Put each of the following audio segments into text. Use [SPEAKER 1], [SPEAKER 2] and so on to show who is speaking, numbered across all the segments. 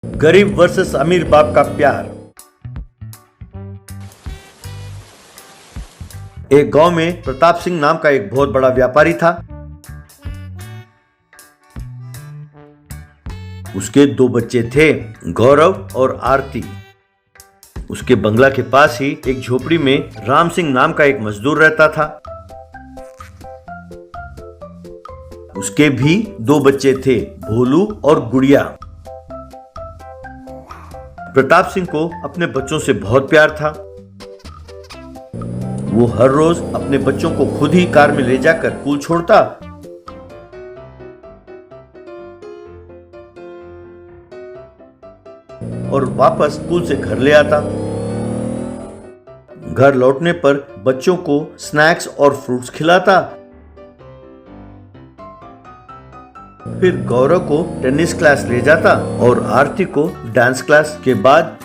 [SPEAKER 1] गरीब वर्सेस अमीर बाप का प्यार। एक गांव में प्रताप सिंह नाम का एक बहुत बड़ा व्यापारी था। उसके दो बच्चे थे, गौरव और आरती। उसके बंगला के पास ही एक झोपड़ी में राम सिंह नाम का एक मजदूर रहता था। उसके भी दो बच्चे थे, भोलू और गुड़िया। प्रताप सिंह को अपने बच्चों से बहुत प्यार था। वो हर रोज अपने बच्चों को खुद ही कार में ले जाकर स्कूल छोड़ता और वापस स्कूल से घर ले आता। घर लौटने पर बच्चों को स्नैक्स और फ्रूट्स खिलाता। फिर गौरव को टेनिस क्लास ले जाता और आरती को डांस क्लास के बाद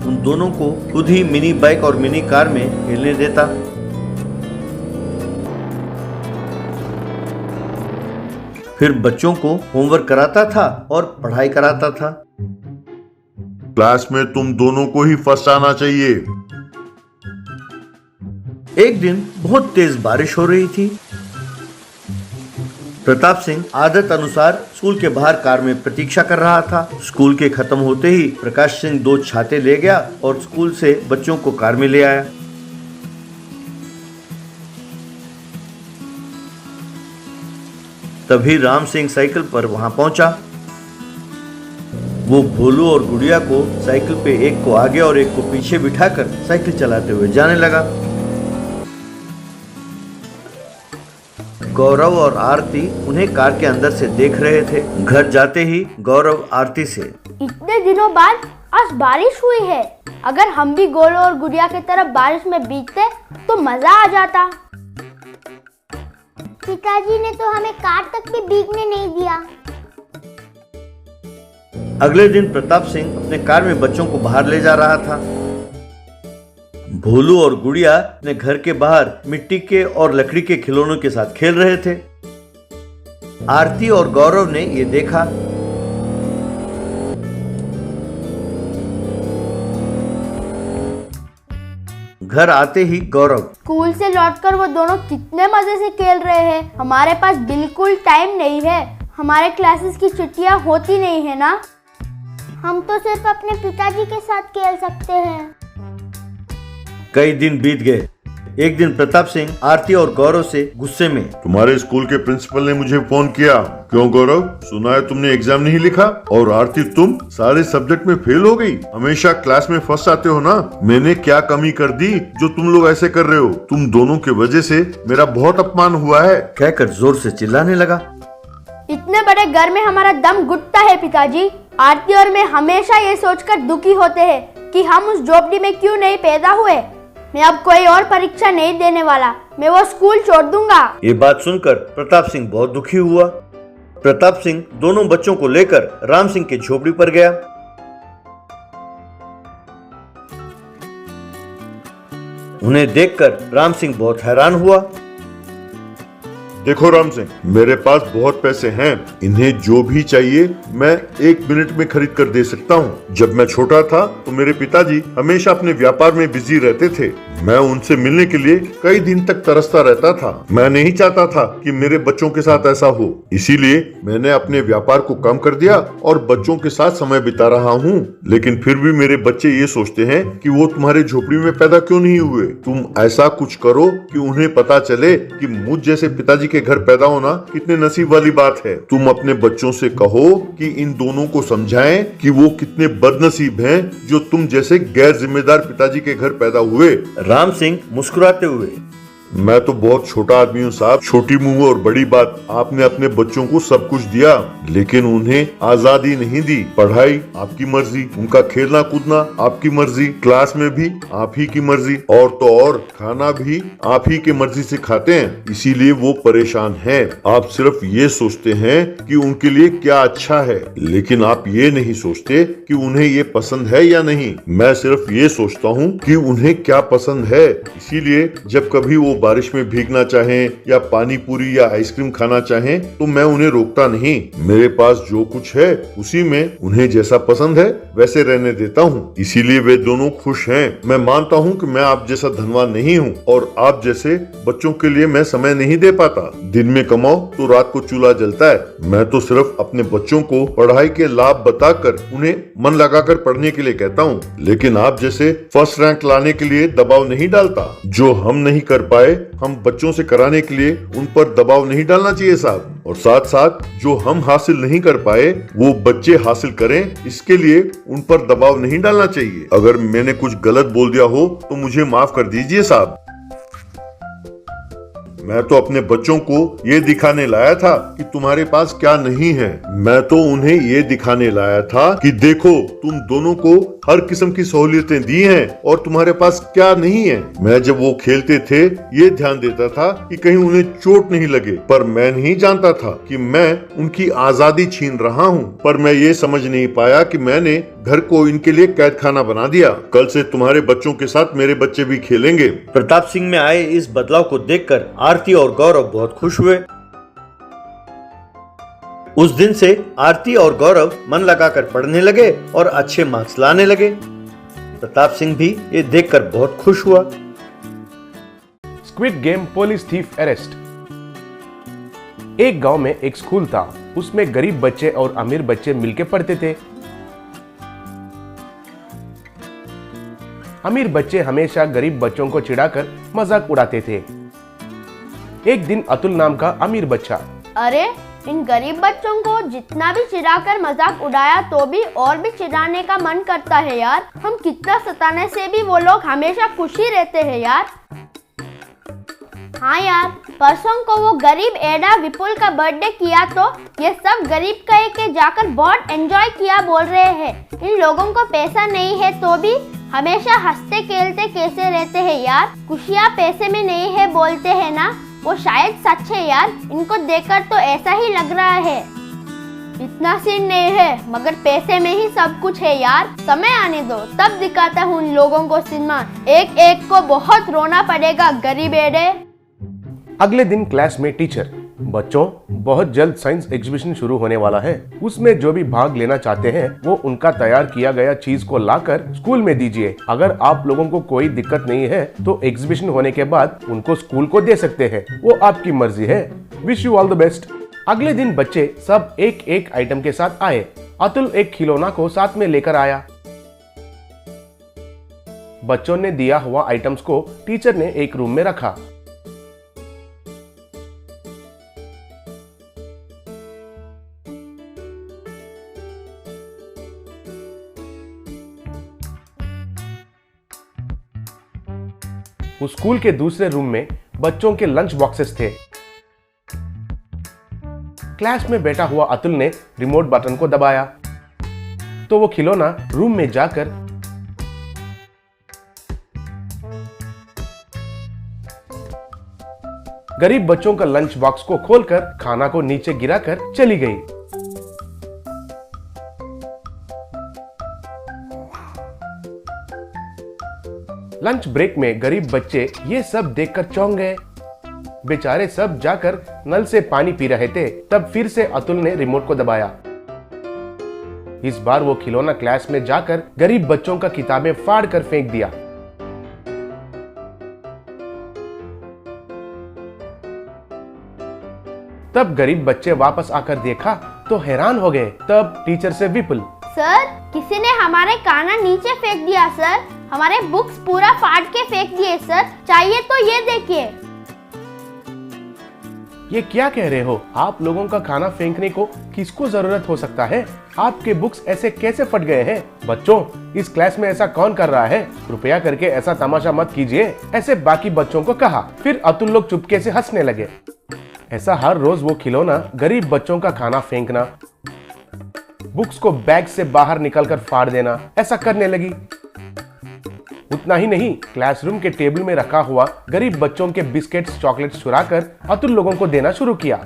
[SPEAKER 1] उन दोनों को खुद ही मिनी बाइक और मिनी कार में खेलने देता। फिर बच्चों को होमवर्क कराता था और पढ़ाई कराता था।
[SPEAKER 2] क्लास में तुम दोनों को ही फर्स्ट आना चाहिए।
[SPEAKER 1] एक दिन बहुत तेज बारिश हो रही थी। प्रताप सिंह आदत अनुसार स्कूल के बाहर कार में प्रतीक्षा कर रहा था। स्कूल के खत्म होते ही प्रकाश सिंह दो छाते ले गया और स्कूल से बच्चों को कार में ले आया। तभी राम सिंह साइकिल पर वहां पहुंचा। वो भोलू और गुड़िया को साइकिल पे एक को आगे और एक को पीछे बिठाकर साइकिल चलाते हुए जाने लगा। गौरव और आरती उन्हें कार के अंदर से देख रहे थे। घर जाते ही गौरव आरती से,
[SPEAKER 3] इतने दिनों बाद आज बारिश हुई है। अगर हम भी गौरव और गुड़िया की तरफ बारिश में भीगते तो मजा आ जाता। पिताजी ने तो हमें कार तक भी भीगने नहीं दिया।
[SPEAKER 1] अगले दिन प्रताप सिंह अपने कार में बच्चों को बाहर ले जा रहा था। भोलू और गुड़िया अपने घर के बाहर मिट्टी के और लकड़ी के खिलौनों के साथ खेल रहे थे। आरती और गौरव ने ये देखा। घर आते ही गौरव,
[SPEAKER 3] स्कूल से लौटकर वो दोनों कितने मजे से खेल रहे हैं। हमारे पास बिल्कुल टाइम नहीं है। हमारे क्लासेस की छुट्टियां होती नहीं है ना। हम तो सिर्फ अपने पिताजी के साथ खेल सकते हैं।
[SPEAKER 1] कई दिन बीत गए। एक दिन प्रताप सिंह आरती और गौरव से गुस्से में,
[SPEAKER 2] तुम्हारे स्कूल के प्रिंसिपल ने मुझे फोन किया। क्यों गौरव, सुना है तुमने एग्जाम नहीं लिखा? और आरती, तुम सारे सब्जेक्ट में फेल हो गई। हमेशा क्लास में फर्स्ट आते हो ना। मैंने क्या कमी कर दी जो तुम लोग ऐसे कर रहे हो? तुम दोनों की वजह से मेरा बहुत अपमान हुआ है,
[SPEAKER 1] कहकर जोर से चिल्लाने लगा।
[SPEAKER 3] इतने बड़े घर में हमारा दम घुटता है पिताजी। आरती और मैं हमेशा ये सोचकर दुखी होते हैं कि हम उस झोपड़ी में क्यों नहीं पैदा हुए। मैं अब कोई और परीक्षा नहीं देने वाला। मैं वो स्कूल छोड़ दूंगा।
[SPEAKER 1] ये बात सुनकर प्रताप सिंह बहुत दुखी हुआ। प्रताप सिंह दोनों बच्चों को लेकर राम सिंह की झोपड़ी पर गया। उन्हें देखकर राम सिंह बहुत हैरान हुआ।
[SPEAKER 2] देखो राम सिंह, मेरे पास बहुत पैसे हैं। इन्हें जो भी चाहिए मैं 1 मिनट में खरीद कर दे सकता हूँ। जब मैं छोटा था तो मेरे पिताजी हमेशा अपने व्यापार में बिजी रहते थे। मैं उनसे मिलने के लिए कई दिन तक तरसता रहता था। मैं नहीं चाहता था कि मेरे बच्चों के साथ ऐसा हो। इसीलिए मैंने अपने व्यापार को कम कर दिया और बच्चों के साथ समय बिता रहा हूँ। लेकिन फिर भी मेरे बच्चे ये सोचते हैं कि वो तुम्हारे झोपड़ी में पैदा क्यों नहीं हुए। तुम ऐसा कुछ करो कि उन्हें पता चले कि मुझ जैसे पिताजी के घर पैदा होना कितने नसीब वाली बात है। तुम अपने बच्चों से कहो कि इन दोनों को समझाएं कि वो कितने बदनसीब हैं जो तुम जैसे गैर जिम्मेदार पिताजी के घर पैदा हुए।
[SPEAKER 1] राम सिंह मुस्कुराते हुए,
[SPEAKER 2] मैं तो बहुत छोटा आदमी हूँ साहब। छोटी मुंह और बड़ी बात। आपने अपने बच्चों को सब कुछ दिया लेकिन उन्हें आजादी नहीं दी। पढ़ाई आपकी मर्जी, उनका खेलना कूदना आपकी मर्जी, क्लास में भी आप ही की मर्जी, और तो और खाना भी आप ही की मर्जी से खाते हैं। इसीलिए वो परेशान हैं। आप सिर्फ ये सोचते हैं कि उनके लिए क्या अच्छा है, लेकिन आप ये नहीं सोचते कि उन्हें ये पसंद है या नहीं। मैं सिर्फ ये सोचता हूँ कि उन्हें क्या पसंद है। इसीलिए जब कभी वो बारिश में भीगना चाहें या पानी पूरी या आइसक्रीम खाना चाहें तो मैं उन्हें रोकता नहीं। मेरे पास जो कुछ है उसी में उन्हें जैसा पसंद है वैसे रहने देता हूँ, इसीलिए वे दोनों खुश हैं। मैं मानता हूँ कि मैं आप जैसा धनवान नहीं हूँ और आप जैसे बच्चों के लिए मैं समय नहीं दे पाता। दिन में कमाओ तो रात को चूल्हा जलता है। मैं तो सिर्फ अपने बच्चों को पढ़ाई के लाभ बताकर उन्हें मन लगाकर पढ़ने के लिए कहता हूँ, लेकिन आप जैसे फर्स्ट रैंक लाने के लिए दबाव नहीं डालता। जो हम नहीं कर पाए हम बच्चों से कराने के लिए उन पर दबाव नहीं डालना चाहिए साहब। और साथ साथ जो हम हासिल नहीं कर पाए वो बच्चे हासिल करें, इसके लिए उन पर दबाव नहीं डालना चाहिए। अगर मैंने कुछ गलत बोल दिया हो तो मुझे माफ कर दीजिए साहब। मैं तो अपने बच्चों को ये दिखाने लाया था कि तुम्हारे पास क्या नहीं है। मैं तो उन्हें ये दिखाने लाया था कि देखो तुम दोनों को हर किस्म की सहूलियतें दी हैं और तुम्हारे पास क्या नहीं है। मैं जब वो खेलते थे ये ध्यान देता था कि कहीं उन्हें चोट नहीं लगे, पर मैं नहीं जानता था कि मैं उनकी आजादी छीन रहा हूँ। पर मैं ये समझ नहीं पाया कि मैंने घर को इनके लिए कैद खाना बना दिया। कल से तुम्हारे बच्चों के साथ मेरे बच्चे भी खेलेंगे।
[SPEAKER 1] प्रताप सिंह में आए इस बदलाव को देखकर आरती और गौरव बहुत खुश हुए। उस दिन से आरती और गौरव मन लगाकर पढ़ने लगे और अच्छे मार्क्स लाने लगे। प्रताप सिंह भी ये देखकर बहुत खुश हुआ।
[SPEAKER 4] Squid game police thief arrest. एक गांव में एक स्कूल था, उसमें गरीब बच्चे और अमीर बच्चे मिलकर पढ़ते थे। अमीर बच्चे हमेशा गरीब बच्चों को चिढ़ाकर मजाक उड़ाते थे। एक दिन अतुल नाम का अमीर बच्चा,
[SPEAKER 3] अरे इन गरीब बच्चों को जितना भी चिढ़ाकर मजाक उड़ाया तो भी और भी चिढ़ाने का मन करता है यार। हम कितना सताने से भी वो लोग हमेशा खुश ही रहते हैं यार। हाँ यार, परसों को वो गरीब एडा विपुल का बर्थडे किया तो ये सब गरीब कहे के जाकर बहुत एंजॉय किया बोल रहे हैं। इन लोगों को पैसा नहीं है तो भी हमेशा हंसते खेलते कैसे रहते हैं यार। खुशियाँ पैसे में नहीं है बोलते हैं ना, वो शायद सच है यार। इनको देखकर तो ऐसा ही लग रहा है। इतना सीन नहीं है मगर पैसे में ही सब कुछ है यार। समय आने दो तब दिखाता हूँ उन लोगों को सिनेमा। एक एक को बहुत रोना पड़ेगा गरीब एडे।
[SPEAKER 4] अगले दिन क्लास में टीचर, बच्चों बहुत जल्द साइंस एग्जीबिशन शुरू होने वाला है, उसमें जो भी भाग लेना चाहते हैं वो उनका तैयार किया गया चीज को लाकर स्कूल में दीजिए। अगर आप लोगों को कोई दिक्कत नहीं है तो एग्जीबिशन होने के बाद उनको स्कूल को दे सकते हैं, वो आपकी मर्जी है। Wish you all the best. अगले दिन बच्चे सब एक एक आइटम के साथ आए। अतुल एक खिलौना को साथ में लेकर आया। बच्चों ने दिया हुआ आइटम्स को टीचर ने एक रूम में रखा। उस स्कूल के दूसरे रूम में बच्चों के लंच बॉक्सेस थे। क्लास में बैठा हुआ अतुल ने रिमोट बटन को दबाया तो वो खिलौना रूम में जाकर गरीब बच्चों का लंच बॉक्स को खोलकर खाना को नीचे गिराकर चली गई। लंच ब्रेक में गरीब बच्चे ये सब देखकर चौंक गए। बेचारे सब जाकर नल से पानी पी रहे थे। तब फिर से अतुल ने रिमोट को दबाया। इस बार वो खिलौना क्लास में जाकर गरीब बच्चों का किताबें फाड़ कर फेंक दिया। तब गरीब बच्चे वापस आकर देखा तो हैरान हो गए। तब टीचर से विपुल,
[SPEAKER 3] सर किसी ने हमारे खाना नीचे फेंक दिया सर। हमारे बुक्स पूरा फाड़ के फेंक दिए सर। चाहिए तो ये देखिए।
[SPEAKER 4] ये क्या कह रहे हो? आप लोगों का खाना फेंकने को किसको जरूरत हो सकता है? आपके बुक्स ऐसे कैसे फट गए हैं? बच्चों, इस क्लास में ऐसा कौन कर रहा है? कृपया करके ऐसा तमाशा मत कीजिए, ऐसे बाकी बच्चों को कहा। फिर अतुल लोग चुपके से हंसने लगे। ऐसा हर रोज वो खिलौना गरीब बच्चों का खाना फेंकना, बुक्स को बैग से बाहर निकलकर फाड़ देना, ऐसा करने लगी। उतना ही नहीं, क्लासरूम के टेबल में रखा हुआ गरीब बच्चों के बिस्किट्स चॉकलेट्स चुराकर अतुल लोगों को देना शुरू किया।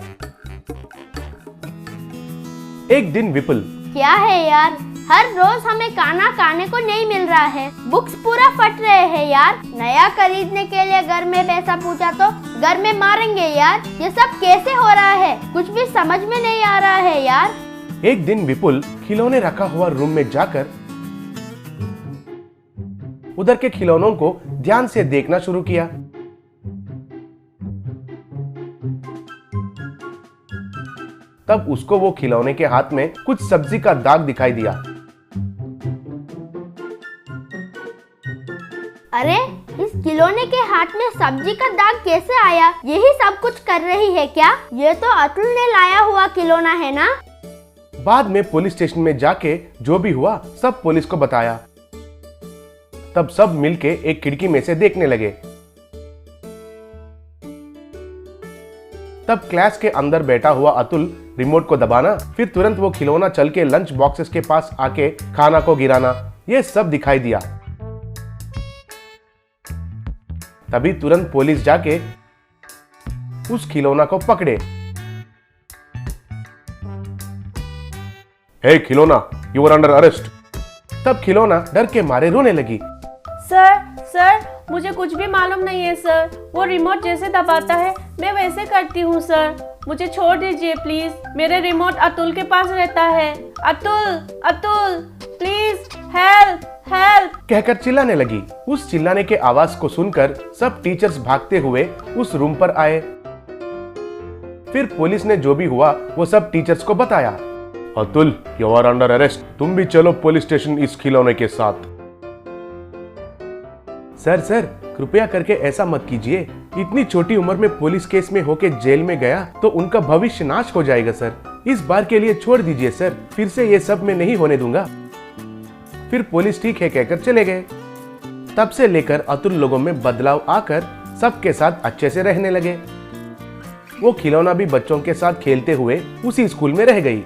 [SPEAKER 4] एक दिन विपुल,
[SPEAKER 3] क्या है यार, हर रोज हमें खाना खाने को नहीं मिल रहा है, बुक्स पूरा फट रहे हैं यार। नया खरीदने के लिए घर में पैसा पूछा तो घर में मारेंगे यार। ये सब कैसे हो रहा है, कुछ भी समझ में नहीं आ रहा है यार।
[SPEAKER 4] एक दिन विपुल खिलौने रखा हुआ रूम में जाकर उधर के खिलौनों को ध्यान से देखना शुरू किया। तब उसको वो खिलौने के हाथ में कुछ सब्जी का दाग दिखाई दिया।
[SPEAKER 3] अरे इस खिलौने के हाथ में सब्जी का दाग कैसे आया? यही सब कुछ कर रही है क्या? ये तो अतुल ने लाया हुआ खिलौना है ना?
[SPEAKER 4] बाद में पुलिस स्टेशन में जाके जो भी हुआ सब पुलिस को बताया। तब सब मिलके एक खिड़की में से देखने लगे। तब क्लास के अंदर बैठा हुआ अतुल रिमोट को दबाना, फिर तुरंत वो खिलौना चल के लंच बॉक्सेस के पास आके खाना को गिराना, ये सब दिखाई दिया। तभी तुरंत पुलिस जाके उस खिलौना को पकड़े। हे खिलौना, यू आर अंडर अरेस्ट। तब खिलौना डर के मारे रोने लगी।
[SPEAKER 5] सर मुझे कुछ भी मालूम नहीं है सर। वो रिमोट जैसे दबाता है मैं वैसे करती हूँ सर। मुझे छोड़ दीजिए प्लीज। मेरे रिमोट अतुल के पास रहता है। अतुल प्लीज हेल्प हेल्प
[SPEAKER 4] कहकर चिल्लाने लगी। उस चिल्लाने के आवाज को सुनकर सब टीचर्स भागते हुए उस रूम पर आए। फिर पुलिस ने जो भी हुआ वो सब टीचर्स को बताया। Atul, you are under arrest. तुम भी चलो पुलिस स्टेशन इस खिलौने के साथ। सर कृपया करके ऐसा मत कीजिए। इतनी छोटी उम्र में पुलिस केस में होके जेल में गया तो उनका भविष्य नाश हो जाएगा सर। इस बार के लिए छोड़ दीजिए सर, फिर से ये सब मैं नहीं होने दूंगा। फिर पुलिस ठीक है कहकर चले गए। तब से लेकर अतुल लोगों में बदलाव आकर सबके साथ अच्छे से रहने लगे। वो खिलौना भी बच्चों के साथ खेलते हुए उसी स्कूल में रह गई।